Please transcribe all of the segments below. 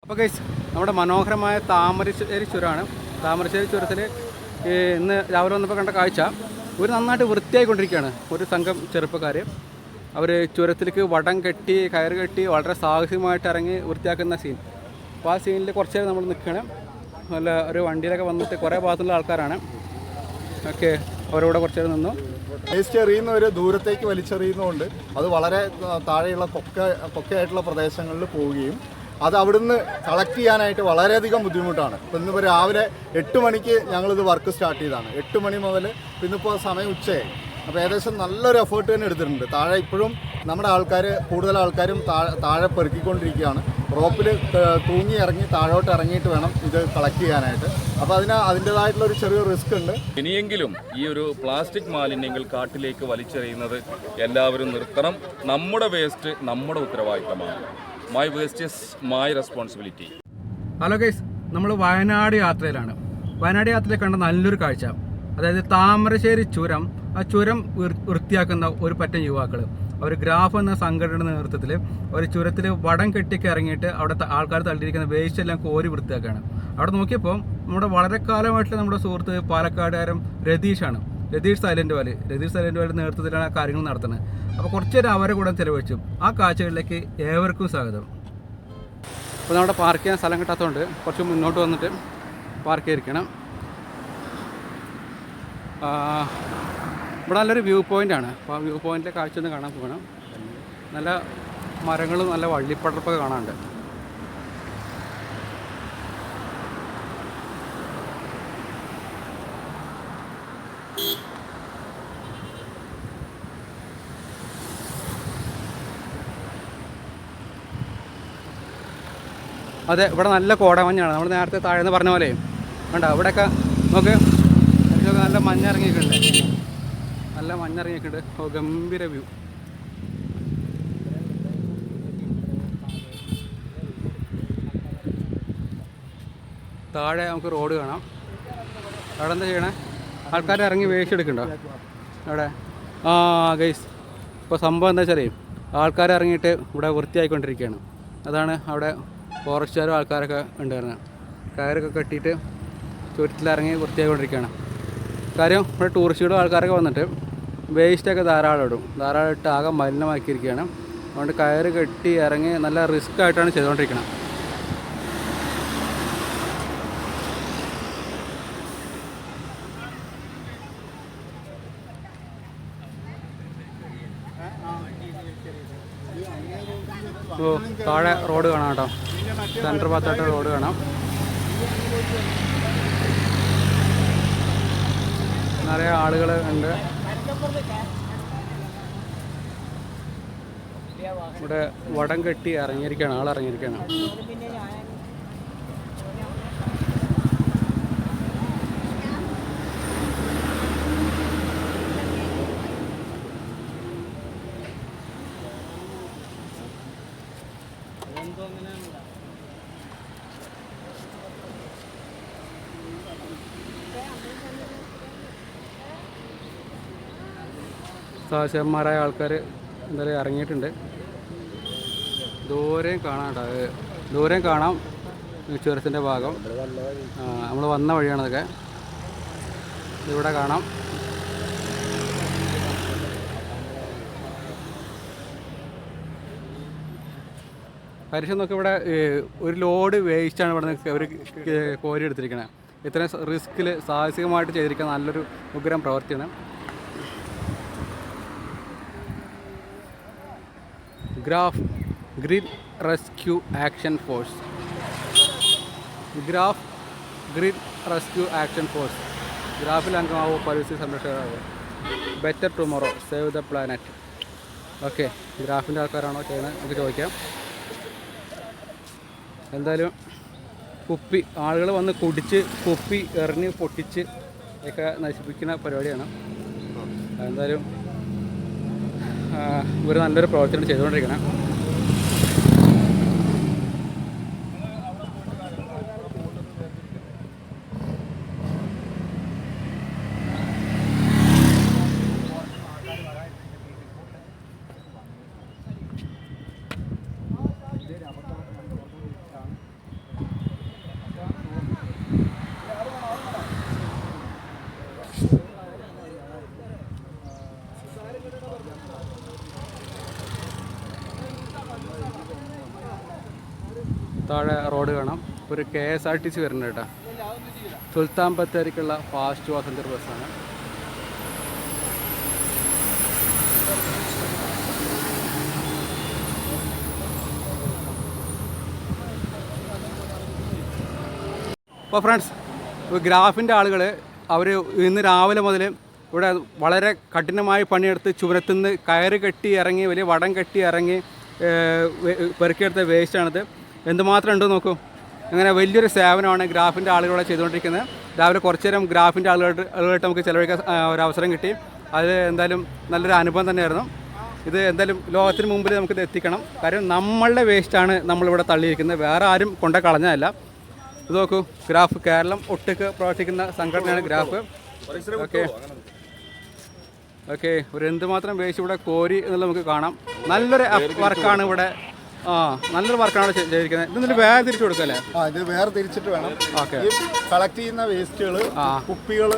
അപ്പോൾ ഗൈസ് നമ്മുടെ മനോഹരമായ താമരശ്ശേരി ചുരമാണ്. താമരശ്ശേരി ചുരത്തിൽ ഇന്ന് രാവിലെ വന്നപ്പോൾ കണ്ട കാഴ്ച ഒരു നന്നായിട്ട് വൃത്തിയായിക്കൊണ്ടിരിക്കുകയാണ്. ഒരു സംഘം ചെറുപ്പക്കാർ അവർ ചുരത്തിലേക്ക് വടം കെട്ടി കയറ് കെട്ടി വളരെ സാഹസികമായിട്ട് ഇറങ്ങി വൃത്തിയാക്കുന്ന സീൻ. അപ്പോൾ ആ സീനിൽ കുറച്ച് നേരം നമ്മൾ നിൽക്കണം. നല്ല ഒരു വണ്ടിയിലൊക്കെ വന്നിട്ട് കുറേ ഭാഗത്തുള്ള ആൾക്കാരാണ്. ഓക്കെ, അവരോടെ കുറച്ച് നേരം നിന്നു. വേസ്റ്റ് എറിയുന്നവർ ദൂരത്തേക്ക് വലിച്ചെറിയുന്നതുകൊണ്ട് അത് വളരെ താഴെയുള്ള കൊക്കയായിട്ടുള്ള പ്രദേശങ്ങളിൽ പോവുകയും അത് അവിടുന്ന് കളക്ട് ചെയ്യാനായിട്ട് വളരെയധികം ബുദ്ധിമുട്ടാണ്. ഇപ്പം ഇന്നിപ്പോൾ രാവിലെ 8 മണിക്ക് ഞങ്ങളിത് വർക്ക് സ്റ്റാർട്ട് ചെയ്തതാണ്. 8 മണി മുതൽ ഇന്നിപ്പോൾ സമയം ഉച്ചയായി. അപ്പോൾ ഏകദേശം നല്ലൊരു എഫേർട്ട് തന്നെ എടുത്തിട്ടുണ്ട്. താഴെ ഇപ്പോഴും നമ്മുടെ കൂടുതൽ ആൾക്കാരും താഴെ പെറുക്കിക്കൊണ്ടിരിക്കുകയാണ്. റോപ്പിൽ തൂങ്ങി ഇറങ്ങി താഴോട്ട് ഇറങ്ങിയിട്ട് വേണം ഇത് കളക്ട് ചെയ്യാനായിട്ട്. അപ്പോൾ അതിൻ്റേതായിട്ടുള്ള ഒരു ചെറിയ റിസ്ക് ഉണ്ട്. ഇനിയെങ്കിലും ഈ ഒരു പ്ലാസ്റ്റിക് മാലിന്യങ്ങൾ കാട്ടിലേക്ക് വലിച്ചെറിയുന്നത് എല്ലാവരും നിർത്തണം. നമ്മുടെ വേസ്റ്റ് നമ്മുടെ ഉത്തരവാദിത്തമാണ്. My waste is my responsibility. Hello guys, നമ്മൾ വയനാട് യാത്രയിലാണ്. വയനാട് യാത്രയിൽ കണ്ട നല്ലൊരു കാഴ്ച, അതായത് താമരശ്ശേരി ചുരം. ആ ചുരം വൃത്തിയാക്കുന്ന ഒരു പറ്റം യുവാക്കൾ അവർ ഗ്രാഫ് എന്ന സംഘടനയുടെ നേതൃത്വത്തിൽ ഒരു ചുരത്തിൽ വടം കെട്ടിക്ക് ഇറങ്ങിയിട്ട് അവിടുത്തെ ആൾക്കാർ തള്ളിയിരിക്കുന്ന വേസ്റ്റ് എല്ലാം കോരി വൃത്തിയാക്കുകയാണ്. അവിടെ നോക്കിയപ്പോൾ നമ്മുടെ വളരെ കാലമായിട്ടുള്ള നമ്മുടെ സുഹൃത്ത് പാലക്കാടുകാരൻ രതീഷ് സൈലന്റ് വാലി നേതൃത്വത്തിലാണ് ആ കാര്യങ്ങൾ നടത്തുന്നത്. അപ്പോൾ കുറച്ച് നേരം അവരെ കൂടെ ചിലവഴിച്ചു. ആ കാഴ്ചകളിലേക്ക് ഏവർക്കും സ്വാഗതം. അപ്പോൾ നമ്മുടെ പാർക്ക് ചെയ്യാൻ സ്ഥലം കിട്ടാത്തതുകൊണ്ട് കുറച്ച് മുന്നോട്ട് വന്നിട്ട് പാർക്ക് ചെയ്തിരിക്കണം. ഇവിടെ നല്ലൊരു വ്യൂ പോയിൻ്റാണ്. അപ്പോൾ ആ വ്യൂ പോയിൻറ്റിലെ കാഴ്ച ഒന്ന് കാണാൻ പോകണം. നല്ല മരങ്ങളും നല്ല വള്ളിപ്പടർപ്പൊക്കെ കാണാനുണ്ട്. അതെ, ഇവിടെ നല്ല കോടമഞ്ഞാണ്. നമ്മൾ നേരത്തെ താഴെന്ന് പറഞ്ഞ പോലെ വേണ്ട. ഇവിടെയൊക്കെ നോക്ക്, നല്ല മഞ്ഞിറങ്ങിയിട്ടുണ്ട്. ഓ, ഗംഭീര വ്യൂ. താഴെ നമുക്ക് റോഡ് കാണാം. അവിടെ എന്താ ചെയ്യണേ? ആൾക്കാർ ഇറങ്ങി വേസ്റ്റ് എടുക്കണ്ടോ അവിടെ? ഗൈസ്, ഇപ്പോൾ സംഭവം എന്താ വെച്ചാൽ ആൾക്കാർ ഇറങ്ങിയിട്ട് ഇവിടെ വൃത്തിയായിക്കൊണ്ടിരിക്കുകയാണ്. അതാണ് അവിടെ ഫോറസ്റ്റുകാരും ആൾക്കാരൊക്കെ ഉണ്ടായിരുന്നത്. കയറൊക്കെ കെട്ടിയിട്ട് ചുരത്തിലിറങ്ങി വൃത്തിയായിക്കൊണ്ടിരിക്കുകയാണ്. കാര്യം ഇവിടെ ടൂറിസ്റ്റുകളും ആൾക്കാരൊക്കെ വന്നിട്ട് വേസ്റ്റൊക്കെ ധാരാളം ഇട്ട് ആകെ മലിനമാക്കിയിരിക്കുകയാണ്. അതുകൊണ്ട് കയറ് കെട്ടി ഇറങ്ങി നല്ല റിസ്ക് ആയിട്ടാണ് ചെയ്തുകൊണ്ടിരിക്കുന്നത്. ഓ, താഴെ റോഡ് കാണാം കേട്ടോ. സെൻറ്റർ ഭാഗത്തായിട്ട് റോഡ് കാണാം. നിറയെ ആളുകൾ ഉണ്ട്. ഇവിടെ വടം കെട്ടി ഇറങ്ങിയിരിക്കുകയാണ്, ആളിറങ്ങിയിരിക്കുകയാണ്. സാഹസികന്മാരായ ആൾക്കാർ എന്തായാലും ഇറങ്ങിയിട്ടുണ്ട്. ദൂരം കാണാം ചുരത്തിൻ്റെ ഭാഗം. നമ്മൾ വന്ന വഴിയാണ് അതൊക്കെ. ഇവിടെ കാണാം. പരിശോധന നോക്കി. ഇവിടെ ഒരു ലോഡ് വേസ്റ്റാണ് ഇവിടെ നിന്ന് അവർ കോരി എടുത്തിരിക്കുന്നത്. ഇത്രയും റിസ്കിൽ സാഹസികമായിട്ട് ചെയ്തിരിക്കുന്ന നല്ലൊരു ഉഗ്രം പ്രവൃത്തിയാണ്. GRAF grid rescue action force. ഗ്രാഫിൽ അംഗമാവോ പരിസ്ഥിതി സംരക്ഷകരാകുമോ. Better tomorrow, save the planet. Okay, ഗ്രാഫിൻ്റെ ആൾക്കാരാണോ ചെയ്യുന്നത് നമുക്ക് ചോദിക്കാം. എന്തായാലും ആളുകൾ വന്ന് കുടിച്ച് കുപ്പി എറിഞ്ഞ് പൊട്ടിച്ച് ഒക്കെ നശിപ്പിക്കുന്ന പരിപാടിയാണ്. എന്തായാലും ഒരു നല്ലൊരു പ്രവർത്തനം ചെയ്തുകൊണ്ടിരിക്കണം. താഴെ റോഡ് കാണാം. ഒരു KSRTC വരുന്നുണ്ട് കേട്ടോ. സുൽത്താൻ ബത്തേരിക്കുള്ള ഫാസ്റ്റ് പാസഞ്ചർ ബസ്സാണ്. അപ്പോൾ ഫ്രണ്ട്സ്, ഗ്രാഫിൻ്റെ ആളുകൾ അവർ ഇന്ന് രാവിലെ മുതൽ ഇവിടെ വളരെ കഠിനമായി പണിയെടുത്ത് ചുരത്തുനിന്ന് കയറ് കെട്ടി ഇറങ്ങി, വലിയ വടം കെട്ടി ഇറങ്ങി പെറുക്കിയെടുത്ത വേസ്റ്റാണിത്. എന്തുമാത്രം ഉണ്ടോ നോക്കൂ. അങ്ങനെ വലിയൊരു സേവനമാണ് ഗ്രാഫിൻ്റെ ആളുകളെ ചെയ്തുകൊണ്ടിരിക്കുന്നത്. രാവിലെ കുറച്ച് നേരം ഗ്രാഫിൻ്റെ ആളുകളായിട്ട് നമുക്ക് ചിലവഴിക്കാൻ ഒരു അവസരം കിട്ടി. അത് എന്തായാലും നല്ലൊരു അനുഭവം തന്നെയായിരുന്നു. ഇത് എന്തായാലും ലോകത്തിന് മുമ്പിൽ നമുക്കിത് എത്തിക്കണം. കാര്യം നമ്മളുടെ വേസ്റ്റാണ് നമ്മളിവിടെ തള്ളിയിരിക്കുന്നത്, വേറെ ആരും കൊണ്ട കളഞ്ഞതല്ല. ഇത് നോക്കൂ, ഗ്രാഫ് കേരളം ഒട്ടുക്ക് പ്രവർത്തിക്കുന്ന സംഘടനയാണ് ഗ്രാഫ്. ഓക്കെ ഒരു എന്തുമാത്രം വേസ്റ്റ് ഇവിടെ കോരി എന്നുള്ളത് നമുക്ക് കാണാം. നല്ലൊരു വർക്കാണ് ഇവിടെ. നല്ലൊരു വർക്കാണ് ചെയ്തിരിക്കുന്നത്. ഇതൊന്നും വേറെ തിരിച്ചു കൊടുക്കല്ലേ? ഇത് വേറെ തിരിച്ചിട്ട് വേണം. ഈ കളക്ട് ചെയ്യുന്ന വേസ്റ്റുകൾ, കുപ്പികൾ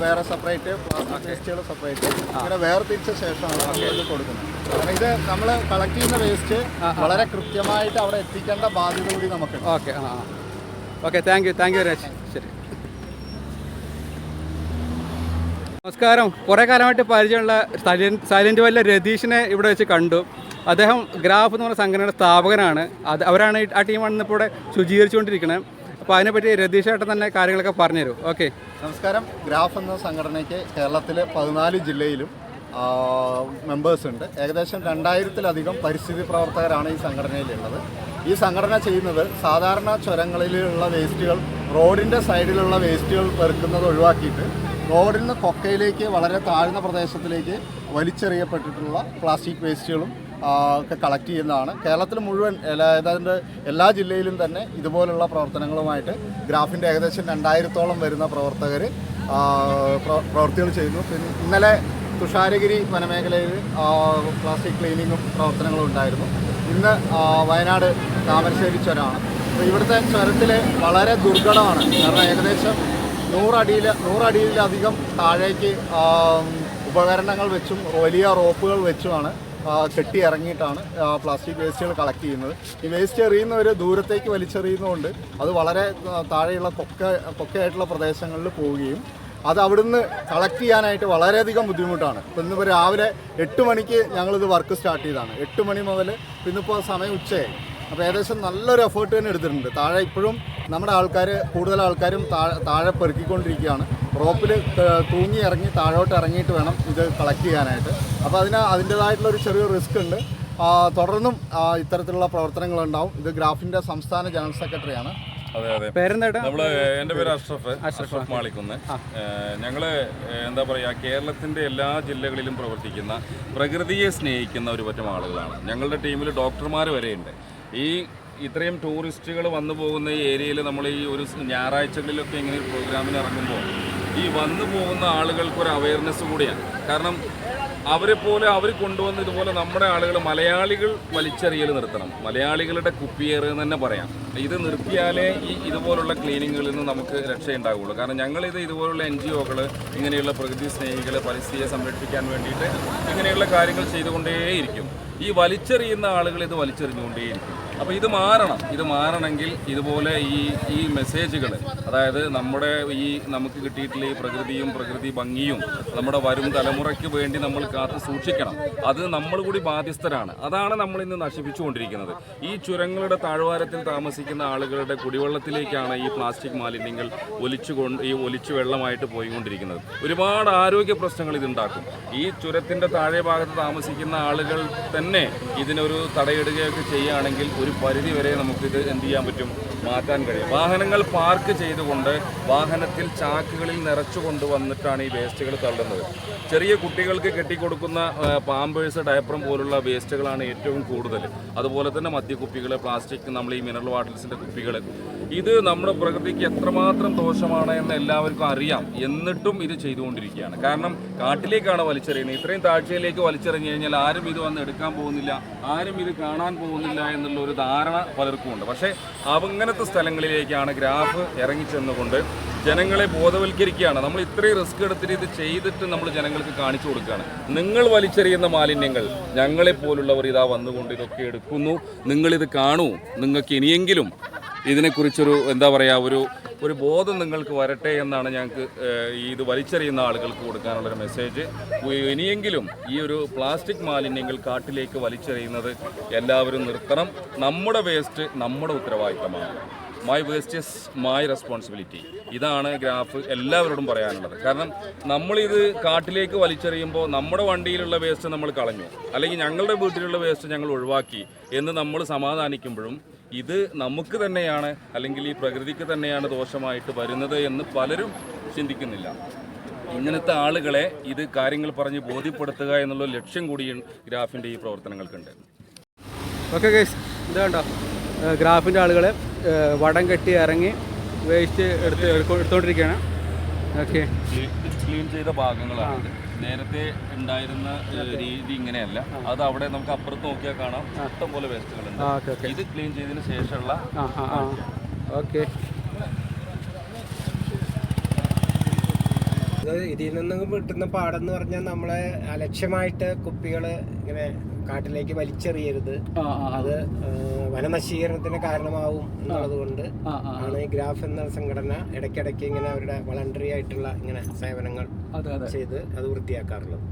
വേറെ സെപ്പറേറ്റ്, പ്ലാസ്റ്റിക് വേസ്റ്റുകൾ സെപ്പറേറ്റ്, ഇങ്ങനെ വേറെ തിരിച്ച ശേഷമാണ് നമ്മൾ കൊടുക്കുന്നത്. കാരണം ഇത് നമ്മൾ കളക്ട് ചെയ്യുന്ന വേസ്റ്റ് വളരെ കൃത്യമായിട്ട് അവിടെ എത്തിക്കേണ്ട ബാധ്യത കൂടി നമുക്കുണ്ട്. Okay thank you very much. ശരി, നമസ്കാരം. കുറേ കാലമായിട്ട് പരിചയമുള്ള സൈലൻറ്റ് വാലിയിലെ രതീഷിനെ ഇവിടെ വെച്ച് കണ്ടു. അദ്ദേഹം ഗ്രാഫ് എന്ന് പറഞ്ഞ സംഘടനയുടെ സ്ഥാപകനാണ്. അവരാണ് ആ ടീമാണ് ഇന്നിപ്പോൾ ഇവിടെ ശുചീകരിച്ചുകൊണ്ടിരിക്കുന്നത്. അപ്പോൾ അതിനെപ്പറ്റി രതീഷായിട്ട് തന്നെ കാര്യങ്ങളൊക്കെ പറഞ്ഞുതരും. ഓക്കെ, നമസ്കാരം. ഗ്രാഫ് എന്ന സംഘടനയ്ക്ക് കേരളത്തിലെ 14 ജില്ലയിലും മെമ്പേഴ്സ് ഉണ്ട്. ഏകദേശം 2000-ലധികം പരിസ്ഥിതി പ്രവർത്തകരാണ് ഈ സംഘടനയിലുള്ളത്. ഈ സംഘടന ചെയ്യുന്നത് സാധാരണ ചുരങ്ങളിലുള്ള വേസ്റ്റുകൾ, റോഡിൻ്റെ സൈഡിലുള്ള വേസ്റ്റുകൾ പെറുക്കുന്നത് ഒഴിവാക്കിയിട്ട് റോഡിൽ നിന്ന് കൊക്കയിലേക്ക്, വളരെ താഴ്ന്ന പ്രദേശത്തിലേക്ക് വലിച്ചെറിയപ്പെട്ടിട്ടുള്ള പ്ലാസ്റ്റിക് വേസ്റ്റുകളും ഒക്കെ കളക്ട് ചെയ്യുന്നതാണ്. കേരളത്തിൽ മുഴുവൻ ഏതാണ്ട് എല്ലാ ജില്ലയിലും തന്നെ ഇതുപോലുള്ള പ്രവർത്തനങ്ങളുമായിട്ട് ഗ്രാഫിൻ്റെ ഏകദേശം 2000-ഓളം വരുന്ന പ്രവർത്തികൾ ചെയ്യുന്നു. പിന്നെ ഇന്നലെ തുഷാരഗിരി വനമേഖലയിൽ പ്ലാസ്റ്റിക് ക്ലീനിങ്ങും പ്രവർത്തനങ്ങളും ഉണ്ടായിരുന്നു. ഇന്ന് വയനാട് താമരശ്ശേരി ചുരമാണ്. അപ്പോൾ ഇവിടുത്തെ ചുരത്തിൽ വളരെ ദുർഘടമാണ്. കാരണം ഏകദേശം 100 അടിയിലധികം താഴേക്ക് ഉപകരണങ്ങൾ വെച്ചും വലിയ റോപ്പുകൾ വെച്ചുമാണ് കെട്ടി ഇറങ്ങിയിട്ടാണ് പ്ലാസ്റ്റിക് വേസ്റ്റുകൾ കളക്ട് ചെയ്യുന്നത്. ഈ വേസ്റ്റ് എറിയുന്നവർ ദൂരത്തേക്ക് വലിച്ചെറിയുന്നതുകൊണ്ട് അത് വളരെ താഴെയുള്ള കൊക്കയായിട്ടുള്ള പ്രദേശങ്ങളിൽ പോവുകയും അത് അവിടുന്ന് കളക്ട് ചെയ്യാനായിട്ട് വളരെയധികം ബുദ്ധിമുട്ടാണ്. ഇപ്പോൾ ഇന്നിപ്പോൾ രാവിലെ 8 മണിക്ക് ഞങ്ങളിത് വർക്ക് സ്റ്റാർട്ട് ചെയ്തതാണ്. 8 മണി മുതൽ ഇന്നിപ്പോൾ സമയം ഉച്ചയായി. അപ്പോൾ ഏകദേശം നല്ലൊരു എഫേർട്ട് തന്നെ എടുത്തിട്ടുണ്ട്. താഴെ ഇപ്പോഴും നമ്മുടെ കൂടുതൽ ആൾക്കാരും താഴെ പെറുക്കിക്കൊണ്ടിരിക്കുകയാണ്. റോപ്പിൽ തൂങ്ങി ഇറങ്ങി താഴോട്ട് ഇറങ്ങിയിട്ട് വേണം ഇത് കളക്ട് ചെയ്യാനായിട്ട്. അപ്പോൾ അതിൻ്റേതായിട്ടുള്ളൊരു ചെറിയ റിസ്ക് ഉണ്ട്. തുടർന്നും ഇത്തരത്തിലുള്ള പ്രവർത്തനങ്ങളുണ്ടാവും. ഇത് ഗ്രാഫിൻ്റെ സംസ്ഥാന ജനറൽ സെക്രട്ടറിയാണ്. അതെ, എൻ്റെ പേര് അഷ്റഫ് മാളിക്കുന്ന്. ഞങ്ങള് എന്താ പറയുക, കേരളത്തിൻ്റെ എല്ലാ ജില്ലകളിലും പ്രവർത്തിക്കുന്ന പ്രകൃതിയെ സ്നേഹിക്കുന്ന ഒരു പറ്റം ആളുകളാണ്. ഞങ്ങളുടെ ടീമിൽ ഡോക്ടർമാർ വരെയുണ്ട്. ഇത്രയും ടൂറിസ്റ്റുകൾ വന്നു പോകുന്ന ഈ ഏരിയയിൽ നമ്മൾ ഈ ഒരു ഞായറാഴ്ചകളിലൊക്കെ ഇങ്ങനെ ഒരു പ്രോഗ്രാമിന് ഇറങ്ങുമ്പോൾ ഈ വന്നു പോകുന്ന ആളുകൾക്ക് ഒരു അവയർനെസ് കൂടിയാണ്. കാരണം അവർ കൊണ്ടുവന്ന് ഇതുപോലെ നമ്മുടെ ആളുകൾ, മലയാളികൾ വലിച്ചെറിയൽ നിർത്തണം. മലയാളികളുടെ കുപ്പിയേറ് തന്നെ പറയാം. ഇത് നിർത്തിയാലേ ഇതുപോലുള്ള ക്ലീനിങ്ങുകളിൽ നിന്ന് നമുക്ക് രക്ഷയുണ്ടാകുള്ളൂ. കാരണം ഞങ്ങളിത് ഇതുപോലുള്ള NGO-കൾ, ഇങ്ങനെയുള്ള പ്രകൃതി സ്നേഹികൾ, പരിസ്ഥിതിയെ സംരക്ഷിക്കാൻ വേണ്ടിയിട്ട് ഇങ്ങനെയുള്ള കാര്യങ്ങൾ ചെയ്തുകൊണ്ടേയിരിക്കും. ഈ വലിച്ചെറിയുന്ന ആളുകൾ ഇത് വലിച്ചെറിഞ്ഞുകൊണ്ടേയിരിക്കും. അപ്പോൾ ഇത് മാറണമെങ്കിൽ ഇതുപോലെ ഈ മെസ്സേജുകൾ, അതായത് നമുക്ക് കിട്ടിയിട്ടുള്ള ഈ പ്രകൃതിയും പ്രകൃതി ഭംഗിയും നമ്മുടെ വരും തലമുറയ്ക്ക് വേണ്ടി നമ്മൾ കാത്തു സൂക്ഷിക്കണം. അത് നമ്മൾ കൂടി ബാധ്യസ്ഥരാണ്. അതാണ് നമ്മൾ ഇന്ന് നശിപ്പിച്ചുകൊണ്ടിരിക്കുന്നത്. ഈ ചുരങ്ങളുടെ താഴ്വാരത്തിൽ താമസിക്കുന്ന ആളുകളുടെ കുടിവെള്ളത്തിലേക്കാണ് ഈ പ്ലാസ്റ്റിക് മാലിന്യങ്ങൾ ഒലിച്ചു വെള്ളമായിട്ട് പോയിക്കൊണ്ടിരിക്കുന്നത്. ഒരുപാട് ആരോഗ്യ പ്രശ്നങ്ങൾ ഇതുണ്ടാക്കും. ഈ ചുരത്തിൻ്റെ താഴെ ഭാഗത്ത് താമസിക്കുന്ന ആളുകൾ തന്നെ ഇതിനൊരു തടയിടുകയൊക്കെ ചെയ്യുകയാണെങ്കിൽ ഒരു പരിധി വരെ നമുക്കിത് എന്ത് ചെയ്യാൻ പറ്റും, മാറ്റാൻ കഴിയും. വാഹനങ്ങൾ പാർക്ക് ചെയ്തുകൊണ്ട് വാഹനത്തിൽ ചാക്കുകളിൽ നിറച്ചു കൊണ്ടുവന്നിട്ടാണ് ഈ വേസ്റ്റുകൾ തള്ളുന്നത്. ചെറിയ കുട്ടികൾക്ക് കെട്ടിക്കൊടുക്കുന്ന പാമ്പേഴ്സ്, ഡയപ്പറും പോലുള്ള വേസ്റ്റുകളാണ് ഏറ്റവും കൂടുതൽ. അതുപോലെ തന്നെ മദ്യക്കുപ്പികൾ, പ്ലാസ്റ്റിക്, നമ്മൾ ഈ മിനറൽ വാട്ടേഴ്സിൻ്റെ കുപ്പികൾ, ഇത് നമ്മുടെ പ്രകൃതിക്ക് എത്രമാത്രം ദോഷമാണ് എന്ന് എല്ലാവർക്കും അറിയാം. എന്നിട്ടും ഇത് ചെയ്തുകൊണ്ടിരിക്കുകയാണ്. കാരണം കാട്ടിലേക്കാണ് വലിച്ചെറിയുന്നത്. ഇത്രയും താഴ്ചയിലേക്ക് വലിച്ചെറിഞ്ഞു കഴിഞ്ഞാൽ ആരും ഇത് വന്ന് എടുക്കാൻ പോകുന്നില്ല, ആരും ഇത് കാണാൻ പോകുന്നില്ല എന്നുള്ള ഒരു ധാരണ പലർക്കും ഉണ്ട്. പക്ഷേ അങ്ങനത്തെ സ്ഥലങ്ങളിലേക്കാണ് ഗ്രാഫ് ഇറങ്ങിച്ചെന്നുകൊണ്ട് ജനങ്ങളെ ബോധവൽക്കരിക്കുകയാണ്. നമ്മൾ ഇത്രയും റിസ്ക് എടുത്തിട്ട് ഇത് ചെയ്തിട്ട് നമ്മൾ ജനങ്ങൾക്ക് കാണിച്ചു കൊടുക്കുകയാണ്. നിങ്ങൾ വലിച്ചെറിയുന്ന മാലിന്യങ്ങൾ ഞങ്ങളെപ്പോലുള്ളവർ ഇതാ വന്നുകൊണ്ട് ഇതൊക്കെ എടുക്കുന്നു, നിങ്ങളിത് കാണൂ, നിങ്ങൾക്ക് ഇനിയെങ്കിലും ഇതിനെക്കുറിച്ചൊരു എന്താ പറയുക ഒരു ബോധം നിങ്ങൾക്ക് വരട്ടെ എന്നാണ് ഞങ്ങൾക്ക് ഇത് വലിച്ചെറിയുന്ന ആളുകൾക്ക് കൊടുക്കാനുള്ളൊരു മെസ്സേജ്. ഇനിയെങ്കിലും ഈ ഒരു പ്ലാസ്റ്റിക് മാലിന്യങ്ങൾ കാട്ടിലേക്ക് വലിച്ചെറിയുന്നത് എല്ലാവരും നിർത്തണം. നമ്മുടെ വേസ്റ്റ് നമ്മുടെ ഉത്തരവാദിത്തമാണ്. My waste is my responsibility. ഇതാണ് ഗ്രാഫ് എല്ലാവരോടും പറയാനുള്ളത്. കാരണം നമ്മളിത് കാട്ടിലേക്ക് വലിച്ചെറിയുമ്പോൾ നമ്മുടെ വണ്ടിയിലുള്ള വേസ്റ്റ് നമ്മൾ കളഞ്ഞു, അല്ലെങ്കിൽ ഞങ്ങളുടെ വീട്ടിലുള്ള വേസ്റ്റ് ഞങ്ങൾ ഒഴിവാക്കി എന്ന് നമ്മൾ സമാധാനിക്കുമ്പോഴും ഇത് നമുക്ക് തന്നെയാണ്, അല്ലെങ്കിൽ ഈ പ്രകൃതിക്ക് തന്നെയാണ് ദോഷമായിട്ട് വരുന്നത് എന്ന് പലരും ചിന്തിക്കുന്നില്ല. ഇങ്ങനത്തെ ആളുകളെ ഇത് കാര്യങ്ങൾ പറഞ്ഞ് ബോധ്യപ്പെടുത്തുക എന്നുള്ള ലക്ഷ്യം കൂടി ഗ്രാഫിൻ്റെ ഈ പ്രവർത്തനങ്ങൾക്കുണ്ട്. ഓക്കെ ഗൈസ്, ഇത് കണ്ടോ ഗ്രാഫിൻ്റെ ആളുകൾ വടം കെട്ടി ഇറങ്ങി വേസ്റ്റ് എടുത്തുകൊണ്ടിരിക്കുകയാണ്. ഓക്കെ, ക്ലീൻ ചെയ്ത ഭാഗങ്ങളാണ്. നേരത്തെ ഉണ്ടായിരുന്ന രീതി ഇങ്ങനെയല്ല. അത് അവിടെ നമുക്ക് അപ്പുറത്ത് നോക്കിയാൽ കാണാം, ഇഷ്ടം പോലെ വേസ്റ്റുകളുണ്ട്. ഇത് ക്ലീൻ ചെയ്തതിന് ശേഷമുള്ള ഓക്കെ. ഇതിൽ നിന്ന് കിട്ടുന്ന പാടെന്ന് പറഞ്ഞാൽ നമ്മളെ അലക്ഷ്യമായിട്ട് കുപ്പികൾ ഇങ്ങനെ കാട്ടിലേക്ക് വലിച്ചെറിയരുത്. അത് വനനശീകരണത്തിന് കാരണമാവും എന്നുള്ളത് കൊണ്ട് ആണ് ഈ ഗ്രാഫ് എന്ന സംഘടന ഇടയ്ക്കിടയ്ക്ക് ഇങ്ങനെ അവരുടെ വളണ്ടറി ആയിട്ടുള്ള ഇങ്ങനെ സേവനങ്ങൾ ചെയ്ത് അത് വൃത്തിയാക്കാറുള്ളത്.